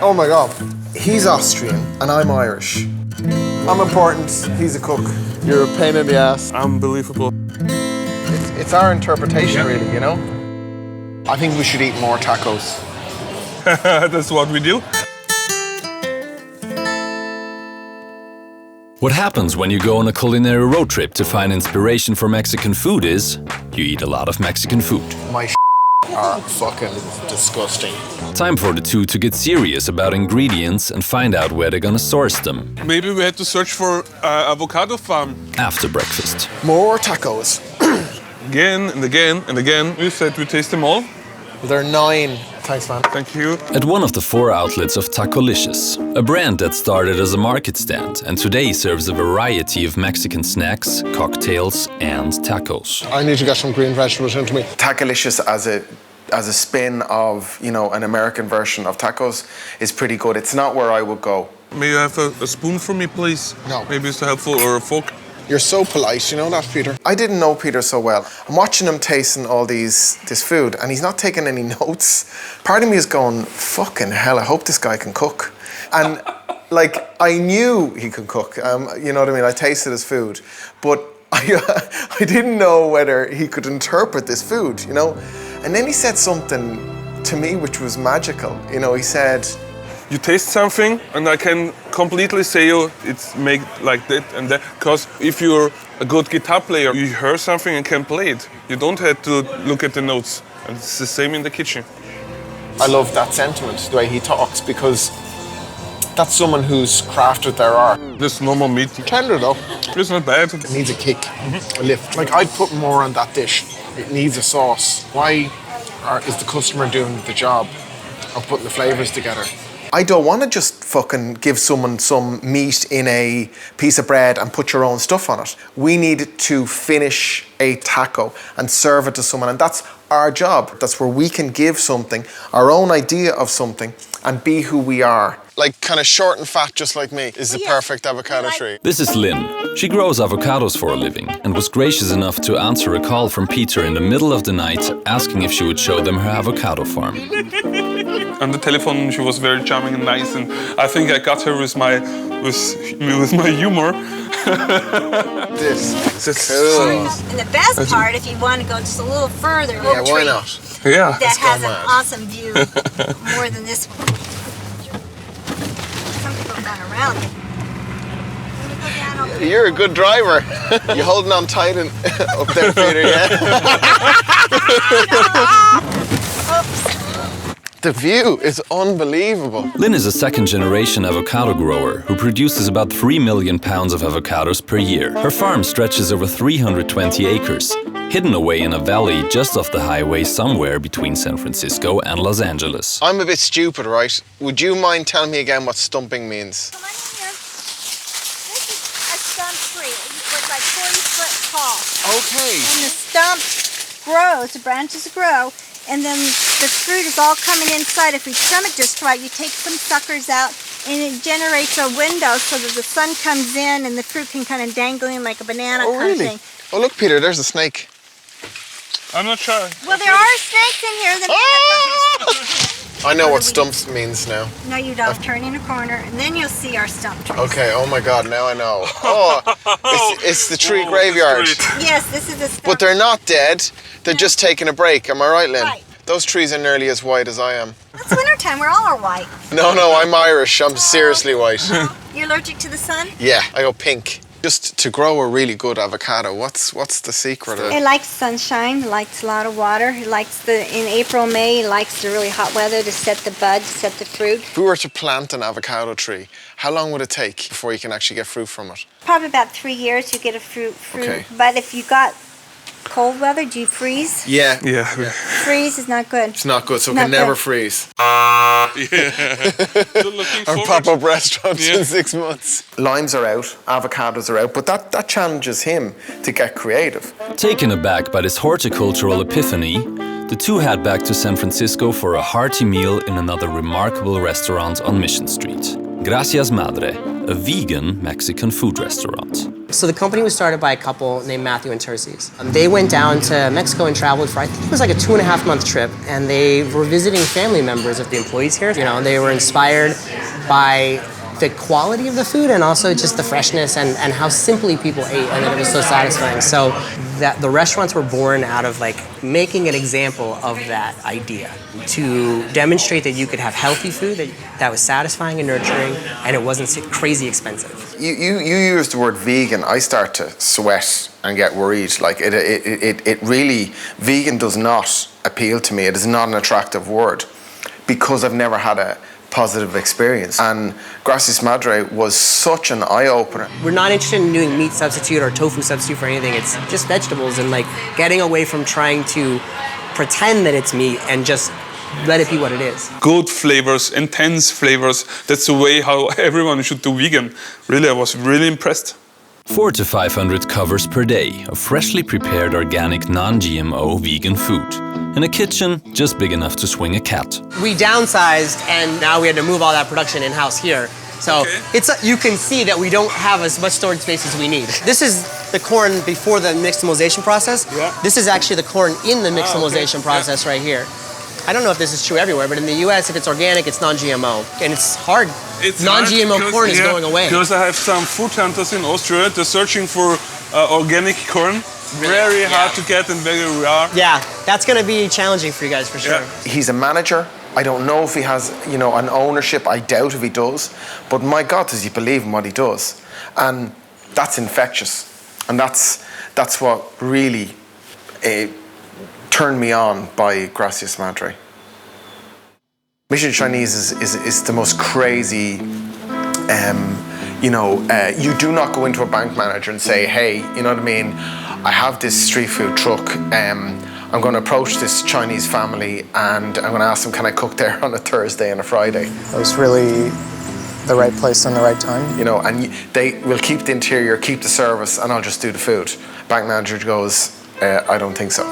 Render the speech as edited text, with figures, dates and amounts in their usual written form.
Oh my God. He's Austrian and I'm Irish. I'm important, he's a cook. You're a pain in the ass. Unbelievable. It's our interpretation, really, you know? I think we should eat more tacos. That's what we do. What happens when you go on a culinary road trip to find inspiration for Mexican food is you eat a lot of Mexican food. My are fucking disgusting. Time for the two to get serious about ingredients and find out where they're gonna source them. Maybe we had to search for avocado farm. After breakfast. More tacos. Again and again and again. We said we taste them all. There are 9. Thanks, man. Thank you. At one of the 4 outlets of Tacolicious, a brand that started as a market stand and today serves a variety of Mexican snacks, cocktails and tacos. I need to get some green vegetables into me. Tacolicious as a spin of, you know, an American version of tacos is pretty good. It's not where I would go. May you have a spoon for me, please? No. Maybe it's helpful, or a fork. You're so polite, you know that, Peter? I didn't know Peter so well. I'm watching him tasting all this food and he's not taking any notes. Part of me is going, fucking hell, I hope this guy can cook. And like, I knew he could cook, you know what I mean? I tasted his food, but I didn't know whether he could interpret this food, you know? And then he said something to me which was magical. You know, he said, you taste something and I can completely say, oh, it's made like that and that. Because if you're a good guitar player, you hear something and can play it. You don't have to look at the notes. And it's the same in the kitchen. I love that sentiment, the way he talks, because that's someone who's crafted their art. This normal meat. Tender though. It's not bad. It needs a kick, a lift. Like, I'd put more on that dish. It needs a sauce. Why is the customer doing the job of putting the flavors together? I don't want to just fucking give someone some meat in a piece of bread and put your own stuff on it. We need to finish a taco and serve it to someone, and that's our job. That's where we can give something, our own idea of something, and be who we are. Like, kind of short and fat, just like me, is the perfect avocado tree. This is Lynn. She grows avocados for a living and was gracious enough to answer a call from Peter in the middle of the night asking if she would show them her avocado farm. On the telephone, she was very charming and nice, and I think I got her with my humor. This is cool. And the best part, if you want to go just a little further, Yeah, why not? Yeah. that has an awesome view, more than this one. Some people run around it. Let me go down over there. You're a good driver. You're holding on tight and up there, Peter, yeah? Oops. The view is unbelievable. Lynn is a second-generation avocado grower who produces about 3 million pounds of avocados per year. Her farm stretches over 320 acres, hidden away in a valley just off the highway somewhere between San Francisco and Los Angeles. I'm a bit stupid, right? Would you mind telling me again what stumping means? Come on in here. This is a stump tree. It's like 40 foot tall. Okay. And the stump grows, the branches grow, and then the fruit is all coming inside. If we trim it just right, you take some suckers out, and it generates a window so that the sun comes in and the fruit can kind of dangle in like a banana kind of thing. Oh, look, Peter, there's a snake. I'm not sure. Well, there are snakes in here. I know what stumps means now. No, you don't. Turn in a corner, and then you'll see our stump trees. Okay, oh my God, now I know. Oh, it's the tree graveyard. Yes, this is a stump. But they're not dead, they're just taking a break. Am I right, Lynn? Right. Those trees are nearly as white as I am. It's wintertime. We're all are white. No, I'm Irish. I'm seriously white. You're allergic to the sun? Yeah, I go pink. Just to grow a really good avocado, what's the secret of It likes sunshine. It likes a lot of water. It likes in April, May, it likes the really hot weather to set the bud, to set the fruit. If we were to plant an avocado tree, how long would it take before you can actually get fruit from it? Probably about 3 years you get a fruit. Okay. But if you got cold weather, do you freeze? Yeah. Freeze is not good. It's not good, so it Not can never good. freeze. Still looking Or forward. pop up restaurants Yeah. in 6 months. Limes are out, avocados are out, but that challenges him to get creative. Taken aback by this horticultural epiphany, the two head back to San Francisco for a hearty meal in another remarkable restaurant on Mission Street. Gracias Madre, a vegan Mexican food restaurant. So the company was started by a couple named Matthew and Terces. They went down to Mexico and traveled for, I think it was like a 2.5-month trip, and they were visiting family members of the employees here. You know, they were inspired by the quality of the food and also just the freshness and how simply people ate, and that it was so satisfying. So that the restaurants were born out of like making an example of that idea to demonstrate that you could have healthy food that was satisfying and nurturing, and it wasn't crazy expensive. You use the word vegan. I start to sweat and get worried. Like it really, vegan does not appeal to me. It is not an attractive word because I've never had a positive experience. And Gracias Madre was such an eye-opener. We're not interested in doing meat substitute or tofu substitute for anything. It's just vegetables, and like getting away from trying to pretend that it's meat and just let it be what it is. Good flavors, intense flavors. That's the way how everyone should do vegan. Really, I was really impressed. 400 to 500 covers per day of freshly prepared organic non-GMO vegan food. In a kitchen just big enough to swing a cat. We downsized, and now we had to move all that production in-house here. So you can see that we don't have as much storage space as we need. This is the corn before the nixtamalization process. Yeah. This is actually the corn in the nixtamalization process right here. I don't know if this is true everywhere, but in the US, if it's organic, it's non-GMO. And it's hard. Non-GMO corn is going away. Because I have some food hunters in Austria, they're searching for organic corn. Very hard to get and very rare. Yeah, that's going to be challenging for you guys for sure. Yeah. He's a manager. I don't know if he has, you know, an ownership. I doubt if he does. But my God, does he believe in what he does? And that's infectious. And that's what really turned me on by Gracias Madre. Mission Chinese is the most crazy. You do not go into a bank manager and say, hey, you know what I mean? I have this street food truck. I'm going to approach this Chinese family and I'm going to ask them, can I cook there on a Thursday and a Friday? It was really the right place and the right time. You know, and they will keep the interior, keep the service, and I'll just do the food. Bank manager goes, I don't think so.